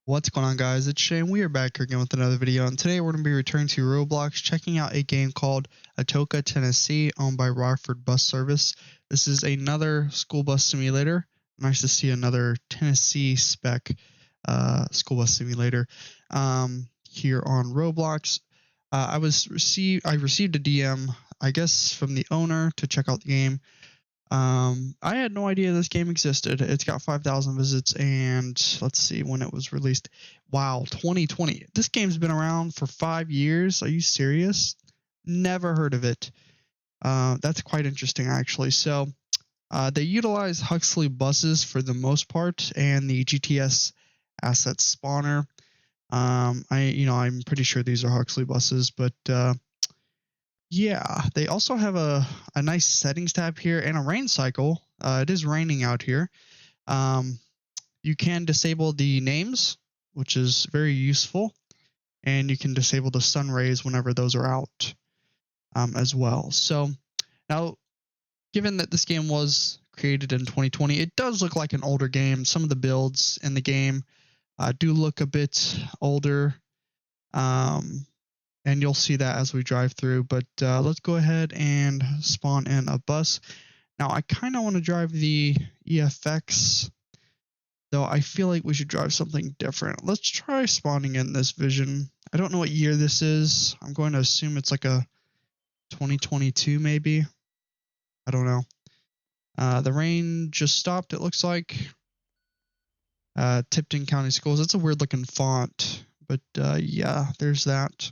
What's going on, guys? It's Shane. We are back here again with another video, and today we're going to be returning to Roblox, checking out a game called Atoka, Tennessee, owned by Rockford Bus Service. This is another school bus simulator. Nice to see another Tennessee spec school bus simulator here on Roblox. I received a DM, I guess, from the owner to check out the game. I had no idea this game existed. It's got 5,000 visits, and let's see when it was released. Wow, 2020. This game's been around for 5 years. Are you serious? Never heard of it. That's quite interesting, actually. So, they utilize Huxley buses for the most part, and the GTS asset spawner. I'm pretty sure these are Huxley buses, but yeah, they also have a nice settings tab here and a rain cycle. It is raining out here. You can disable the names, which is very useful, and you can disable the sun rays whenever those are out as well. So now, given that this game was created in 2020, it does look like an older game. Some of the builds in the game do look a bit older. And you'll see that as we drive through, but let's go ahead and spawn in a bus. Now, I kind of want to drive the EFX, though I feel like we should drive something different. Let's try spawning in this Vision. I don't know what year this is. I'm going to assume it's like a 2022 maybe. I don't know. The rain just stopped, it looks like. Tipton County Schools. It's a weird looking font, but yeah, there's that.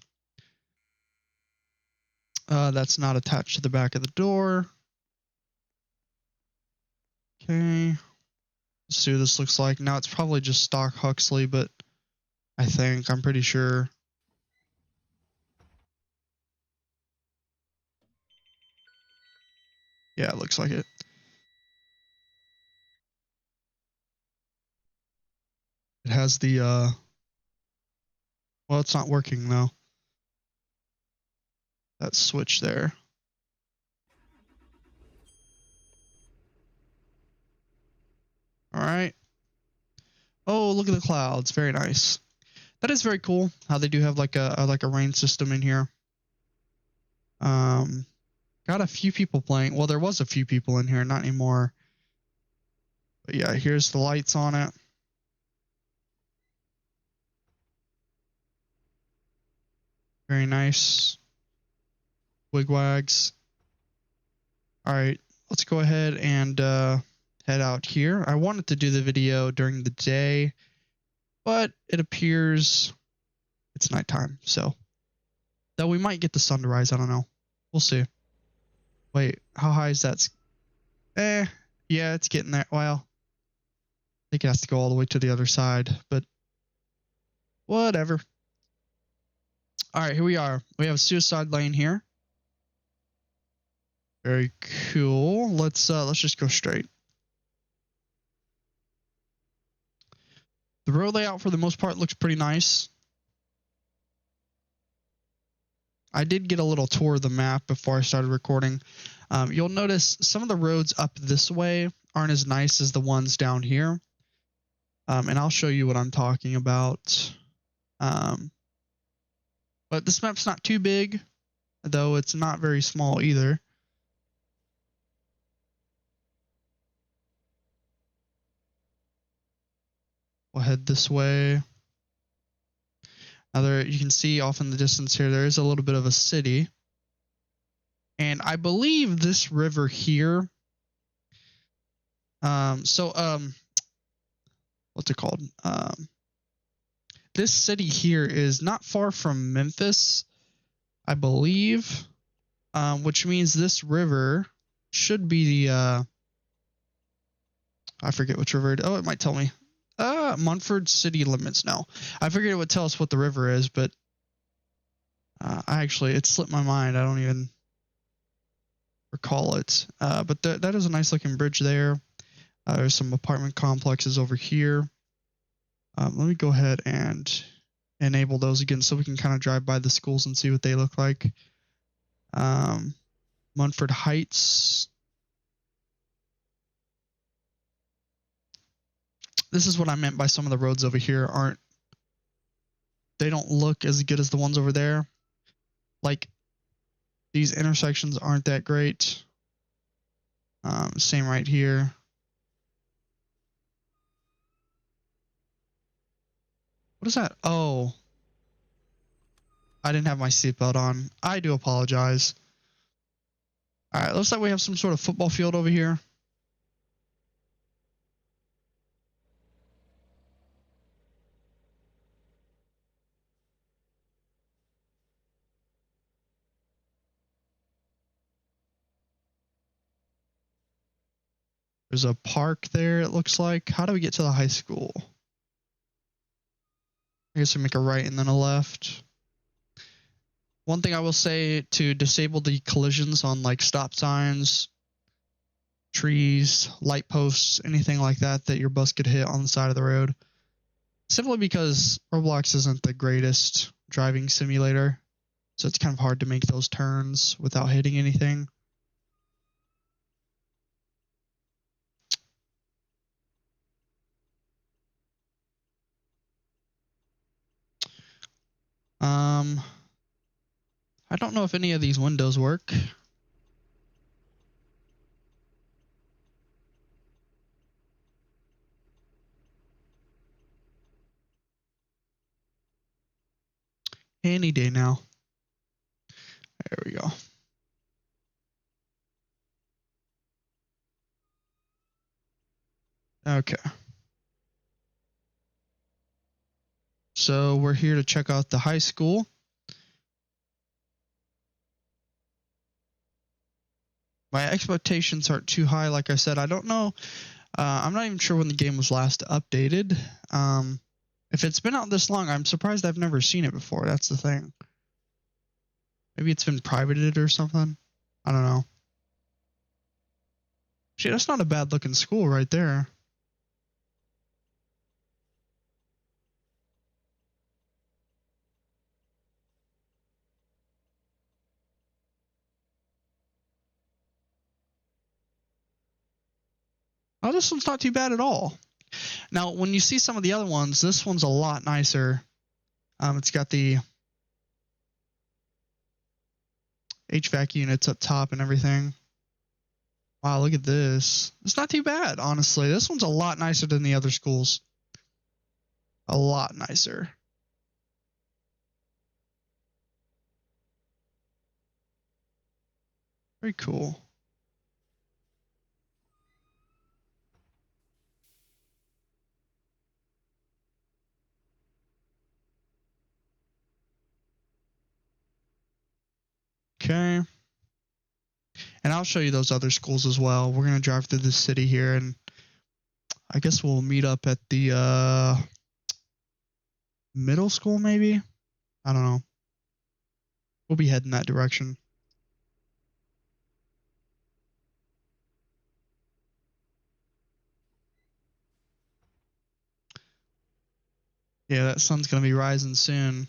That's not attached to the back of the door. Okay. Let's see what this looks like. Now it's probably just stock Huxley, but I'm pretty sure. Yeah, it looks like it. It has the, well, it's not working though. That switch there. All right. Oh, look at the clouds. Very nice. That is very cool how they do have like a rain system in here. Got a few people playing. Well, there was a few people in here, not anymore. But yeah, here's the lights on it. Very nice. Wigwags. All right, let's go ahead and head out here. I wanted to do the video during the day, but it appears it's nighttime. So, though we might get the sun to rise. I don't know. We'll see. Wait, how high is that? Yeah, it's getting there. Well, I think it has to go all the way to the other side, but whatever. All right, here we are. We have a suicide lane here. Very cool. Let's just go straight. The road layout for the most part looks pretty nice. I did get a little tour of the map before I started recording. You'll notice some of the roads up this way aren't as nice as the ones down here. And I'll show you what I'm talking about. But this map's not too big, though it's not very small either. We'll head this way. Now there, you can see off in the distance here, there is a little bit of a city. And I believe this river here, what's it called? This city here is not far from Memphis, I believe, which means this river should be the, I forget which river. Oh, it might tell me. Munford city limits. No, I figured it would tell us what the river is, but it slipped my mind. I don't even recall it. But that is a nice looking bridge there. There's some apartment complexes over here. Let me go ahead and enable those again so we can kind of drive by the schools and see what they look like. Munford Heights. This is what I meant by some of the roads over here aren't they don't look as good as the ones over there. Like, these intersections aren't that great. Same right here. What is that? Oh, I didn't have my seatbelt on. I do apologize. All right, looks like we have some sort of football field over here. There's a park there, it looks like. How do we get to the high school? I guess we make a right and then a left. One thing I will say, to disable the collisions on like stop signs, trees, light posts, anything like that that your bus could hit on the side of the road. Simply because Roblox isn't the greatest driving simulator, so it's kind of hard to make those turns without hitting anything. I don't know if any of these windows work. Any day now. There we go. Okay. So we're here to check out the high school. My expectations aren't too high. Like I said, I don't know. I'm not even sure when the game was last updated. If it's been out this long, I'm surprised I've never seen it before. That's the thing. Maybe it's been privated or something. I don't know. Shit, that's not a bad looking school right there. Oh, this one's not too bad at all. Now, when you see some of the other ones, this one's a lot nicer. It's got the HVAC units up top and everything. Wow, look at this. It's not too bad, honestly. This one's a lot nicer than the other schools. A lot nicer. Very cool. Okay. And I'll show you those other schools as well. We're going to drive through the city here, and I guess we'll meet up at the middle school, maybe? I don't know. We'll be heading that direction. Yeah, that sun's going to be rising soon.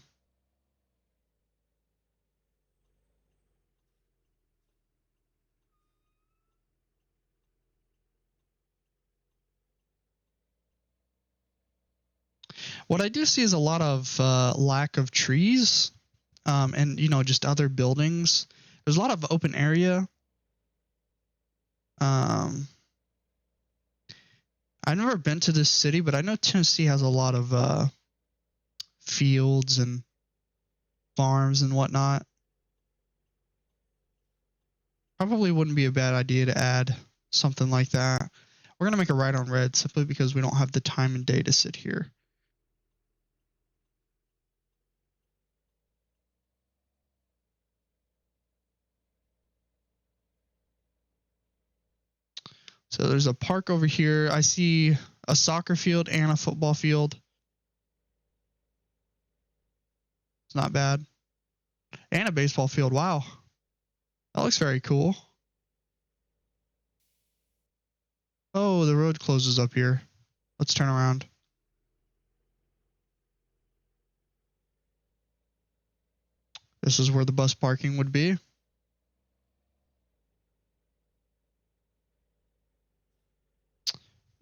What I do see is a lot of lack of trees, and just other buildings. There's a lot of open area. I've never been to this city, but I know Tennessee has a lot of fields and farms and whatnot. Probably wouldn't be a bad idea to add something like that. We're going to make a right on red simply because we don't have the time and day to sit here. So there's a park over here. I see a soccer field and a football field. It's not bad. And a baseball field. Wow. That looks very cool. Oh, the road closes up here. Let's turn around. This is where the bus parking would be.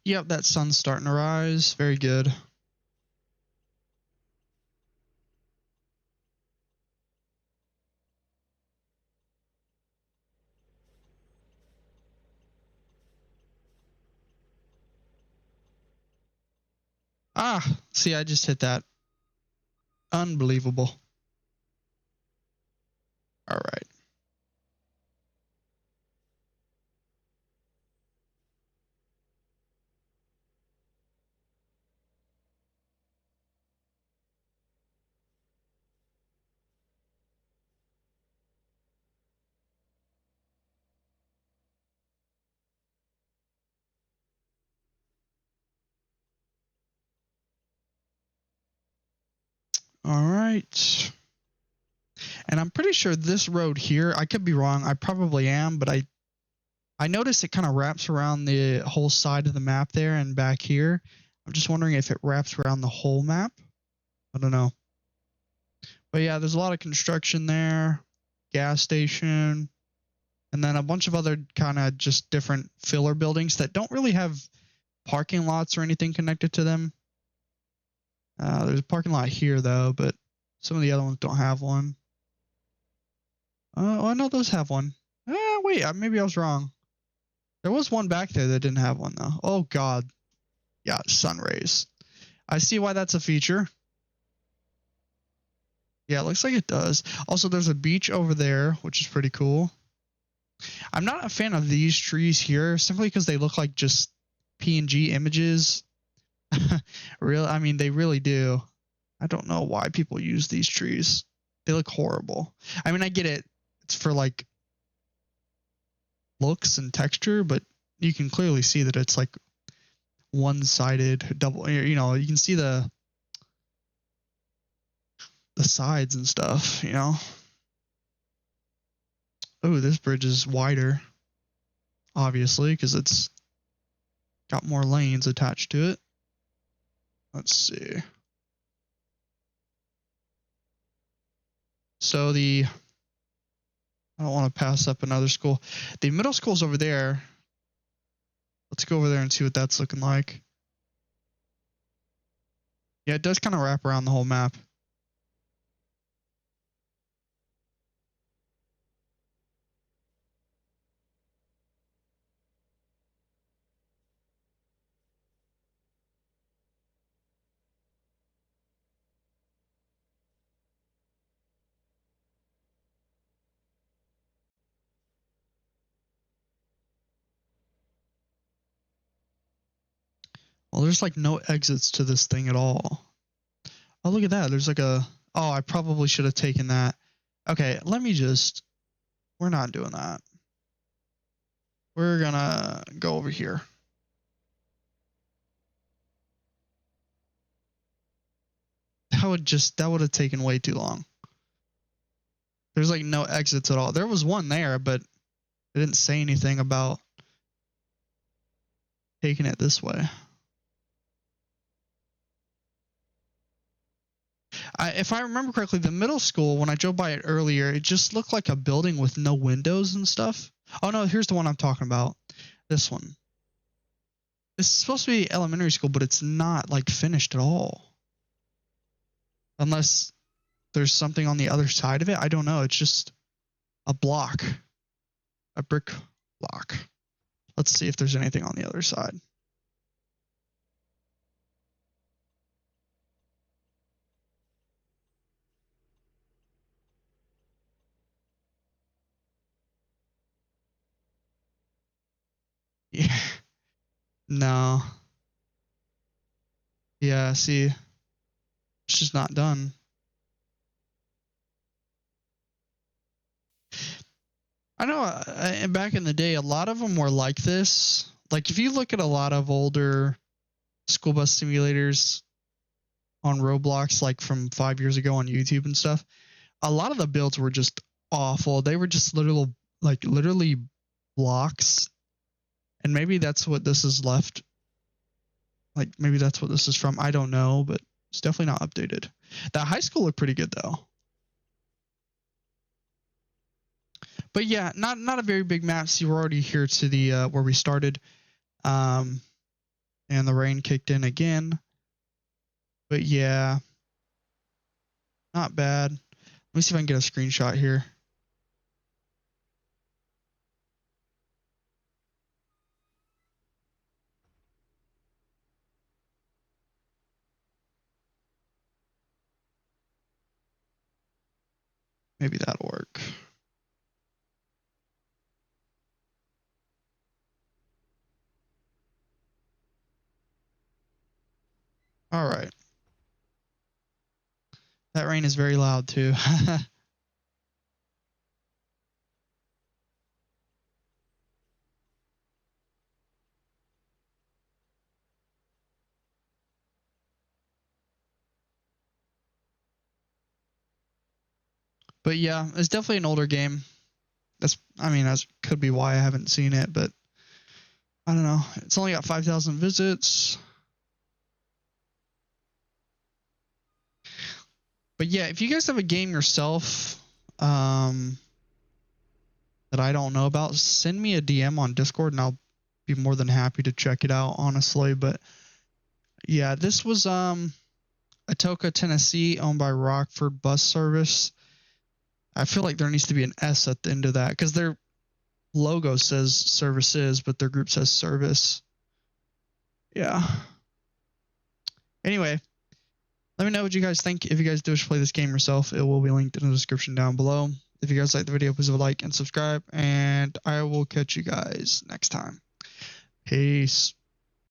Yep, that sun's starting to rise. Very good. Ah, see, I just hit that. Unbelievable. All right. All right. And I'm pretty sure this road here, I could be wrong. I probably am, but I noticed it kind of wraps around the whole side of the map there and back here. I'm just wondering if it wraps around the whole map. I don't know. But yeah, there's a lot of construction there, gas station, and then a bunch of other kind of just different filler buildings that don't really have parking lots or anything connected to them. There's a parking lot here though, but some of the other ones don't have one. Oh, no, those have one. Wait, maybe I was wrong. There was one back there that didn't have one though. Oh God, yeah, sun rays. I see why that's a feature. Yeah, it looks like it does. Also, there's a beach over there, which is pretty cool. I'm not a fan of these trees here, simply because they look like just PNG images. I mean, they really do. I don't know why people use these trees. They look horrible. I mean, I get it. It's for like looks and texture, but you can clearly see that it's like one-sided, double. You know, you can see the sides and stuff. You know. Oh, this bridge is wider, obviously, because it's got more lanes attached to it. Let's see. So I don't want to pass up another school. The middle school's over there. Let's go over there and see what that's looking like. Yeah, it does kind of wrap around the whole map. Well, there's like no exits to this thing at all. Oh, look at that. There's like a... Oh, I probably should have taken that. Okay, let me just... We're not doing that. We're gonna go over here. That would have taken way too long. There's like no exits at all. There was one there, but it didn't say anything about taking it this way. If I remember correctly, the middle school, when I drove by it earlier, it just looked like a building with no windows and stuff. Oh no, here's the one I'm talking about. This one. This is supposed to be elementary school, but it's not like finished at all. Unless there's something on the other side of it. I don't know. It's just a block. A brick block. Let's see if there's anything on the other side. Yeah. No. Yeah, see. It's just not done. I know back in the day, a lot of them were like this. Like if you look at a lot of older school bus simulators on Roblox, like from 5 years ago on YouTube and stuff, a lot of the builds were just awful. They were just literally blocks. And maybe that's what this is left. Like maybe that's what this is from. I don't know, but it's definitely not updated. That high school looked pretty good though. But yeah, not a very big map. See, we're already here to the where we started. And the rain kicked in again. But yeah, not bad. Let me see if I can get a screenshot here. Maybe that'll work. All right. That rain is very loud too. But yeah, it's definitely an older game. That could be why I haven't seen it, but I don't know. It's only got 5,000 visits. But yeah, if you guys have a game yourself that I don't know about, send me a DM on Discord and I'll be more than happy to check it out, honestly. But yeah, this was Atoka, Tennessee, owned by Rockford Bus Service. I feel like there needs to be an S at the end of that because their logo says services, but their group says service. Yeah. Anyway, let me know what you guys think. If you guys do wish to play this game yourself, it will be linked in the description down below. If you guys like the video, please leave a like and subscribe, and I will catch you guys next time. Peace.